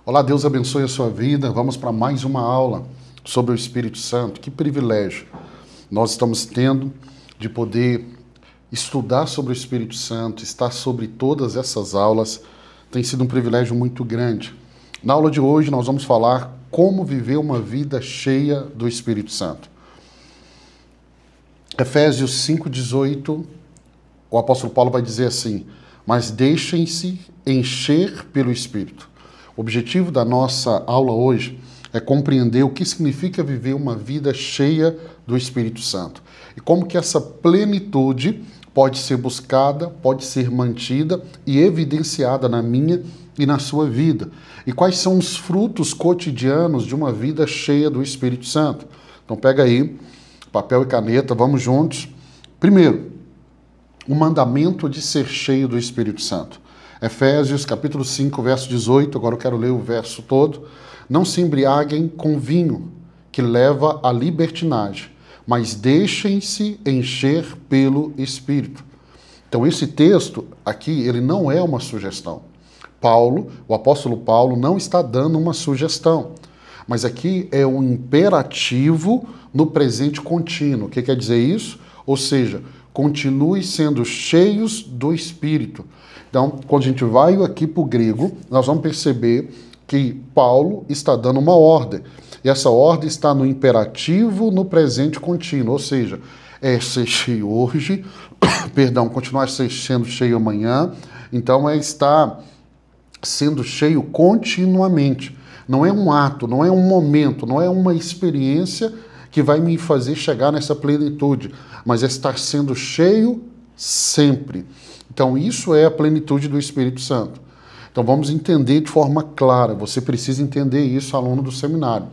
Olá, Deus abençoe a sua vida. Vamos para mais uma aula sobre o Espírito Santo. Que privilégio nós estamos tendo de poder estudar sobre o Espírito Santo, estar sobre todas essas aulas. Tem sido um privilégio muito grande. Na aula de hoje nós vamos falar como viver uma vida cheia do Espírito Santo. Efésios 5,18, o apóstolo Paulo vai dizer assim: mas deixem-se encher pelo Espírito. O objetivo da nossa aula hoje é compreender o que significa viver uma vida cheia do Espírito Santo e como que essa plenitude pode ser buscada, pode ser mantida e evidenciada na minha e na sua vida. E quais são os frutos cotidianos de uma vida cheia do Espírito Santo? Então pega aí papel e caneta, vamos juntos. Primeiro, o mandamento de ser cheio do Espírito Santo. Efésios capítulo 5, verso 18, agora eu quero ler o verso todo. Não se embriaguem com vinho, que leva à libertinagem, mas deixem-se encher pelo Espírito. Então esse texto aqui, ele não é uma sugestão. Paulo, o apóstolo Paulo, não está dando uma sugestão, mas aqui é um imperativo no presente contínuo. O que quer dizer isso? Ou seja, continue sendo cheios do Espírito. Então, quando a gente vai aqui para o grego, nós vamos perceber que Paulo está dando uma ordem. E essa ordem está no imperativo no presente contínuo, ou seja, é ser cheio hoje, continuar sendo cheio amanhã. Então, é estar sendo cheio continuamente. Não é um ato, não é um momento, não é uma experiência que vai me fazer chegar nessa plenitude, mas é estar sendo cheio sempre. Então isso é a plenitude do Espírito Santo. Então vamos entender de forma clara, você precisa entender isso, aluno do seminário.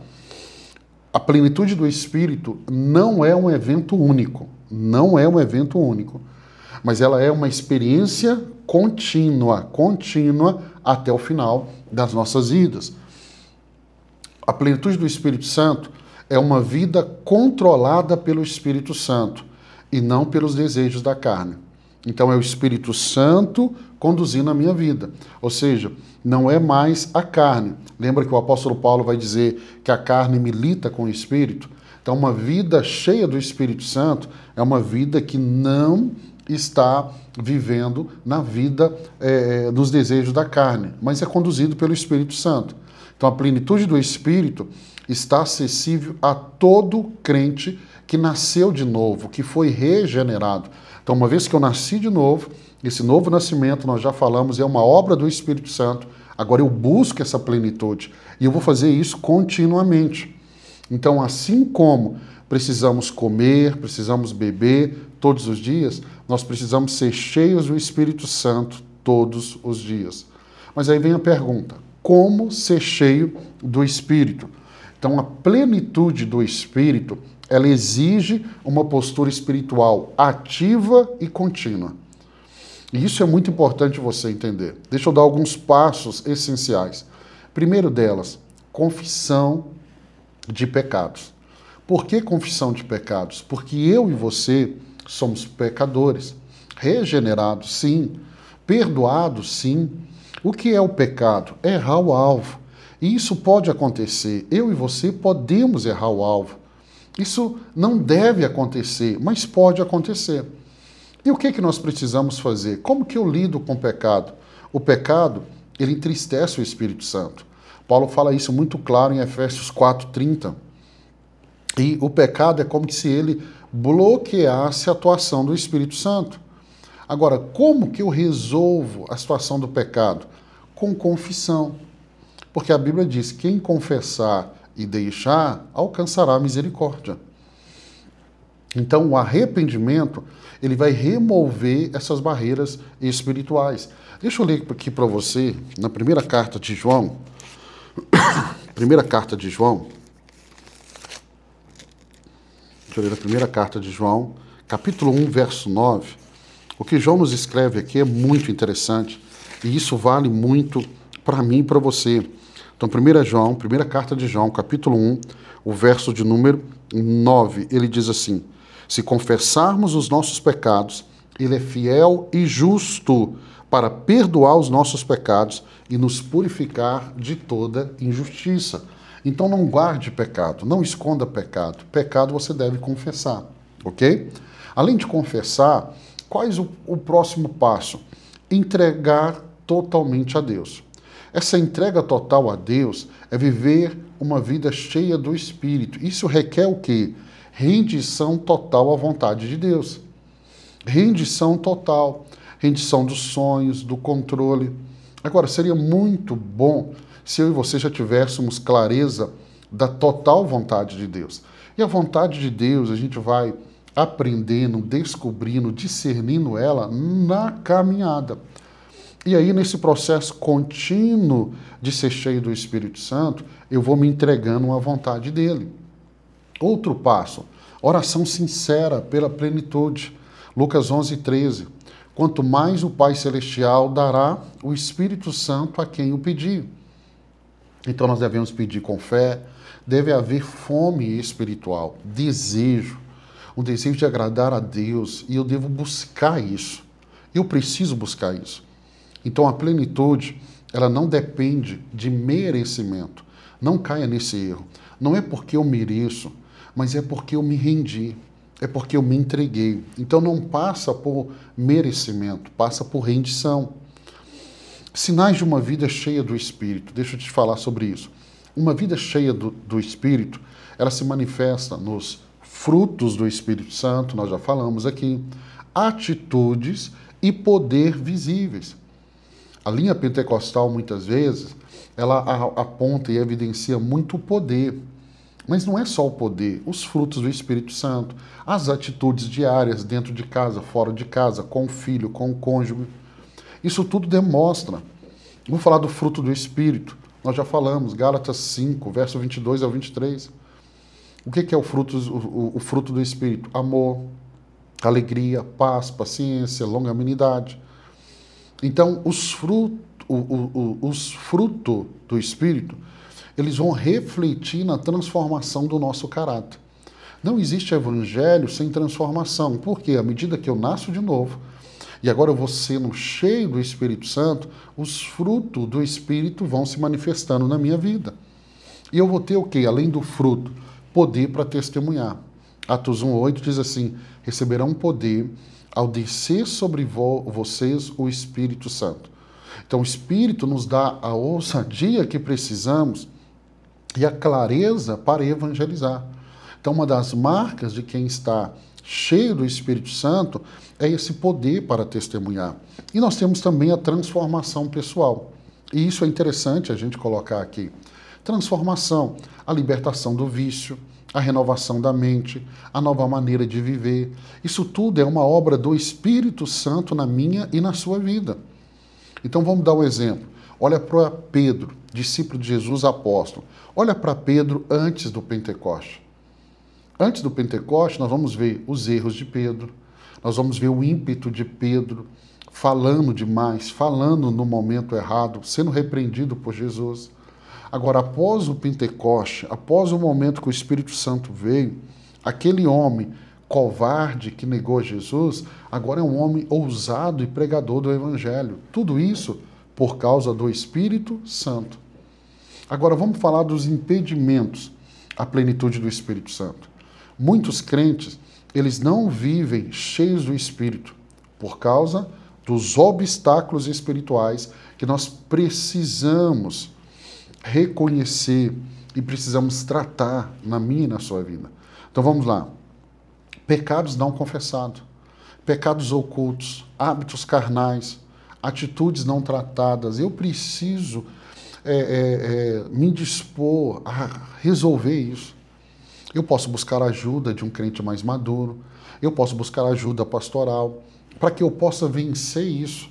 A plenitude do Espírito não é um evento único, não é um evento único, mas ela é uma experiência contínua até o final das nossas vidas. A plenitude do Espírito Santo é uma vida controlada pelo Espírito Santo e não pelos desejos da carne. Então é o Espírito Santo conduzindo a minha vida. Ou seja, não é mais a carne. Lembra que o apóstolo Paulo vai dizer que a carne milita com o Espírito? Então uma vida cheia do Espírito Santo é uma vida que não está vivendo na vida dos desejos da carne, mas é conduzido pelo Espírito Santo. Então a plenitude do Espírito está acessível a todo crente que nasceu de novo, que foi regenerado. Então, uma vez que eu nasci de novo, esse novo nascimento, nós já falamos, é uma obra do Espírito Santo. Agora eu busco essa plenitude e eu vou fazer isso continuamente. Então, assim como precisamos comer, precisamos beber todos os dias, nós precisamos ser cheios do Espírito Santo todos os dias. Mas aí vem a pergunta: como ser cheio do Espírito? Então, a plenitude do Espírito, ela exige uma postura espiritual ativa e contínua. E isso é muito importante você entender. Deixa eu dar alguns passos essenciais. Primeiro delas, confissão de pecados. Por que confissão de pecados? Porque eu e você somos pecadores. Regenerados, sim. Perdoados, sim. O que é o pecado? É errar o alvo. E isso pode acontecer. Eu e você podemos errar o alvo. Isso não deve acontecer, mas pode acontecer. E o que que nós precisamos fazer? Como que eu lido com o pecado? O pecado, ele entristece o Espírito Santo. Paulo fala isso muito claro em Efésios 4:30. E o pecado é como se ele bloqueasse a atuação do Espírito Santo. Agora, como que eu resolvo a situação do pecado? Com confissão. Porque a Bíblia diz: quem confessar e deixar, alcançará a misericórdia. Então, o arrependimento, ele vai remover essas barreiras espirituais. Deixa eu ler aqui para você, na primeira carta de João, deixa eu ler a primeira carta de João, capítulo 1, verso 9. O que João nos escreve aqui é muito interessante, e isso vale muito para mim e para você. Então, primeira carta de João, capítulo 1, o verso de número 9, ele diz assim: se confessarmos os nossos pecados, ele é fiel e justo para perdoar os nossos pecados e nos purificar de toda injustiça. Então não guarde pecado, não esconda pecado. Pecado você deve confessar, ok? Além de confessar, qual o próximo passo? Entregar totalmente a Deus. Essa entrega total a Deus é viver uma vida cheia do Espírito. Isso requer o quê? Rendição total à vontade de Deus. Rendição total. Rendição dos sonhos, do controle. Agora, seria muito bom se eu e você já tivéssemos clareza da total vontade de Deus. E a vontade de Deus, a gente vai aprendendo, descobrindo, discernindo ela na caminhada. E aí, nesse processo contínuo de ser cheio do Espírito Santo, eu vou me entregando à vontade dele. Outro passo, oração sincera pela plenitude. Lucas 11:13. Quanto mais o Pai Celestial dará o Espírito Santo a quem o pedir. Então nós devemos pedir com fé, deve haver fome espiritual, desejo, um desejo de agradar a Deus, e eu devo buscar isso. Eu preciso buscar isso. Então a plenitude, ela não depende de merecimento. Não caia nesse erro. Não é porque eu mereço, mas é porque eu me rendi. É porque eu me entreguei. Então não passa por merecimento, passa por rendição. Sinais de uma vida cheia do Espírito. Deixa eu te falar sobre isso. Uma vida cheia do Espírito, ela se manifesta nos frutos do Espírito Santo, nós já falamos aqui, atitudes e poder visíveis. A linha pentecostal, muitas vezes, ela aponta e evidencia muito o poder. Mas não é só o poder, os frutos do Espírito Santo, as atitudes diárias dentro de casa, fora de casa, com o filho, com o cônjuge. Isso tudo demonstra. Vou falar do fruto do Espírito. Nós já falamos, Gálatas 5, verso 22 ao 23. O que é o fruto do Espírito? Amor, alegria, paz, paciência, longanimidade. Então, os frutos do Espírito, eles vão refletir na transformação do nosso caráter. Não existe evangelho sem transformação. Por quê? À medida que eu nasço de novo, e agora eu vou sendo cheio do Espírito Santo, os frutos do Espírito vão se manifestando na minha vida. E eu vou ter o quê? Além do fruto, poder para testemunhar. Atos 1:8 diz assim, receberão poder ao descer sobre vocês o Espírito Santo. Então o Espírito nos dá a ousadia que precisamos e a clareza para evangelizar. Então uma das marcas de quem está cheio do Espírito Santo é esse poder para testemunhar. E nós temos também a transformação pessoal. E isso é interessante a gente colocar aqui. Transformação, a libertação do vício, a renovação da mente, a nova maneira de viver. Isso tudo é uma obra do Espírito Santo na minha e na sua vida. Então vamos dar um exemplo. Olha para Pedro, discípulo de Jesus, apóstolo. Olha para Pedro antes do Pentecoste. Antes do Pentecoste, nós vamos ver os erros de Pedro, nós vamos ver o ímpeto de Pedro, falando demais, falando no momento errado, sendo repreendido por Jesus. Agora, após o Pentecoste, após o momento que o Espírito Santo veio, aquele homem covarde que negou Jesus, agora é um homem ousado e pregador do Evangelho. Tudo isso por causa do Espírito Santo. Agora, vamos falar dos impedimentos à plenitude do Espírito Santo. Muitos crentes, eles não vivem cheios do Espírito por causa dos obstáculos espirituais que nós precisamos reconhecer e precisamos tratar na minha e na sua vida. Então vamos lá. Pecados não confessados, pecados ocultos, hábitos carnais, atitudes não tratadas. Eu preciso me dispor a resolver isso. Eu posso buscar ajuda de um crente mais maduro, eu posso buscar ajuda pastoral, para que eu possa vencer isso.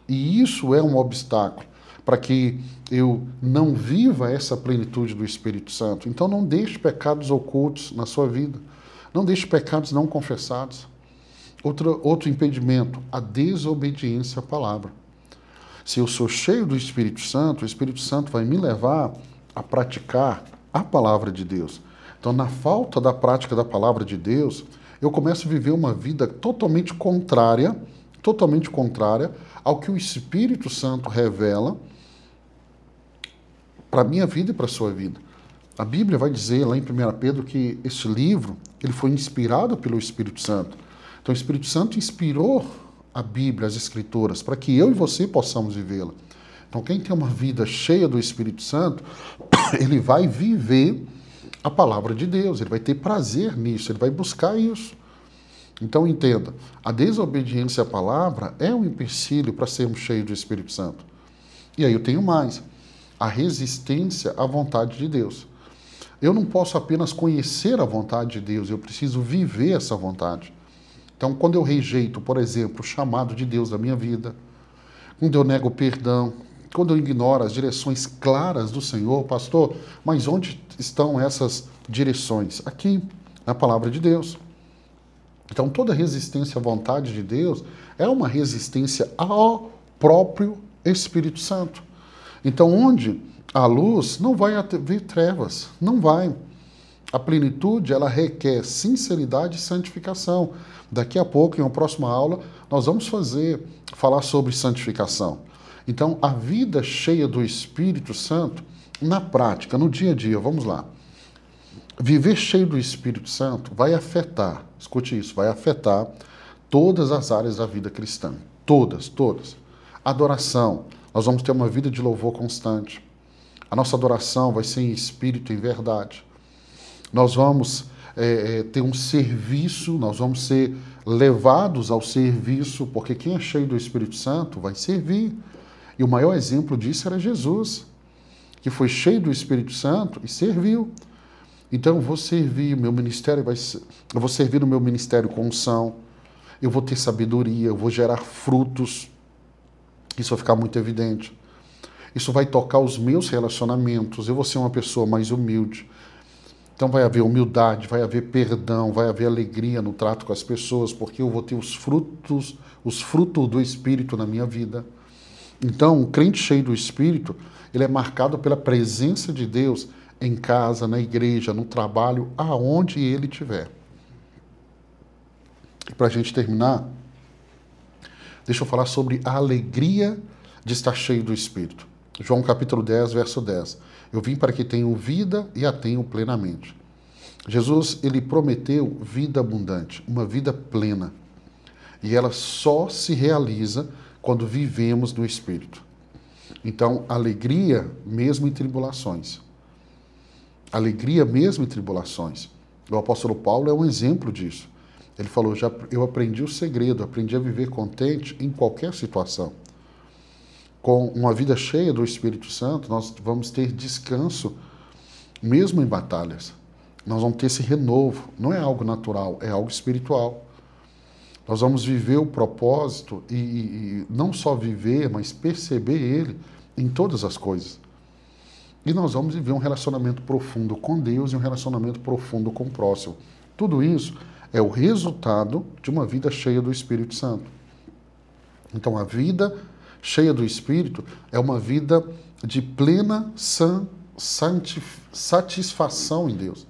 E isso é um obstáculo para que eu não viva essa plenitude do Espírito Santo. Então não deixe pecados ocultos na sua vida, não deixe pecados não confessados. Outro impedimento, a desobediência à palavra. Se eu sou cheio do Espírito Santo, o Espírito Santo vai me levar a praticar a palavra de Deus. Então, na falta da prática da palavra de Deus, eu começo a viver uma vida totalmente contrária ao que o Espírito Santo revela para a minha vida e para a sua vida. A Bíblia vai dizer lá em 1 Pedro que esse livro ele foi inspirado pelo Espírito Santo. Então o Espírito Santo inspirou a Bíblia, as Escrituras, para que eu e você possamos vivê-la. Então quem tem uma vida cheia do Espírito Santo, ele vai viver a palavra de Deus, ele vai ter prazer nisso, ele vai buscar isso. Então entenda, a desobediência à palavra é um empecilho para sermos cheios do Espírito Santo. E aí eu tenho mais, a resistência à vontade de Deus. Eu não posso apenas conhecer a vontade de Deus, eu preciso viver essa vontade. Então, quando eu rejeito, por exemplo, o chamado de Deus da minha vida, quando eu nego o perdão, quando eu ignoro as direções claras do Senhor, pastor, mas onde estão essas direções? Aqui, na palavra de Deus. Então, toda resistência à vontade de Deus é uma resistência ao próprio Espírito Santo. Então, onde há luz, não vai haver trevas, não vai. A plenitude, ela requer sinceridade e santificação. Daqui a pouco, em uma próxima aula, nós vamos falar sobre santificação. Então, a vida cheia do Espírito Santo, na prática, no dia a dia, vamos lá. Viver cheio do Espírito Santo vai afetar, escute isso, vai afetar todas as áreas da vida cristã. Todas, todas. Adoração, nós vamos ter uma vida de louvor constante. A nossa adoração vai ser em espírito e em verdade. Nós vamos ter um serviço, nós vamos ser levados ao serviço, porque quem é cheio do Espírito Santo vai servir. E o maior exemplo disso era Jesus, que foi cheio do Espírito Santo e serviu. Então eu vou servir, eu vou servir no meu ministério com unção, eu vou ter sabedoria, eu vou gerar frutos. Isso vai ficar muito evidente. Isso vai tocar os meus relacionamentos, eu vou ser uma pessoa mais humilde. Então vai haver humildade, vai haver perdão, vai haver alegria no trato com as pessoas, porque eu vou ter os frutos do Espírito na minha vida. Então, um crente cheio do Espírito, ele é marcado pela presença de Deus em casa, na igreja, no trabalho, aonde ele estiver. E para a gente terminar, deixa eu falar sobre a alegria de estar cheio do Espírito. João capítulo 10, verso 10. Eu vim para que tenham vida e a tenham plenamente. Jesus, ele prometeu vida abundante, uma vida plena. E ela só se realiza quando vivemos no Espírito. Então, alegria mesmo em tribulações. Alegria mesmo em tribulações. O apóstolo Paulo é um exemplo disso. Ele falou, eu aprendi o segredo, aprendi a viver contente em qualquer situação. Com uma vida cheia do Espírito Santo, nós vamos ter descanso, mesmo em batalhas. Nós vamos ter esse renovo. Não é algo natural, é algo espiritual. Nós vamos viver o propósito e não só viver, mas perceber ele em todas as coisas. E nós vamos viver um relacionamento profundo com Deus e um relacionamento profundo com o próximo. Tudo isso é o resultado de uma vida cheia do Espírito Santo. Então, a vida cheia do Espírito é uma vida de plena satisfação em Deus.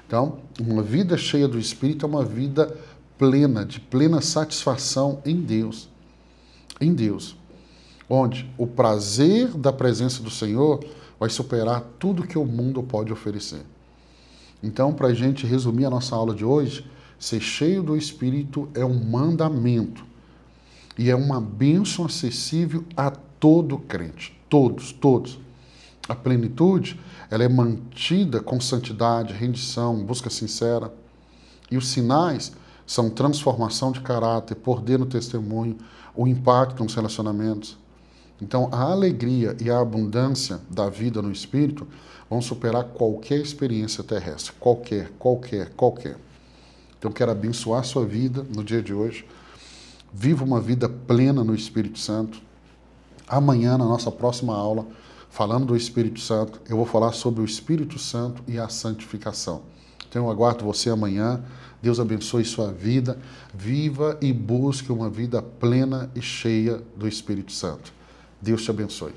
Então, uma vida cheia do Espírito é uma vida plena, de plena satisfação em Deus. Em Deus. Onde o prazer da presença do Senhor vai superar tudo que o mundo pode oferecer. Então, para a gente resumir a nossa aula de hoje, ser cheio do Espírito é um mandamento. E é uma bênção acessível a todo crente. Todos, todos. A plenitude, ela é mantida com santidade, rendição, busca sincera. E os sinais são transformação de caráter, poder no testemunho, o impacto nos relacionamentos. Então, a alegria e a abundância da vida no Espírito vão superar qualquer experiência terrestre. Qualquer. Então, eu quero abençoar a sua vida no dia de hoje. Viva uma vida plena no Espírito Santo. Amanhã, na nossa próxima aula, falando do Espírito Santo, eu vou falar sobre o Espírito Santo e a santificação. Então, eu aguardo você amanhã. Deus abençoe sua vida. Viva e busque uma vida plena e cheia do Espírito Santo. Deus te abençoe.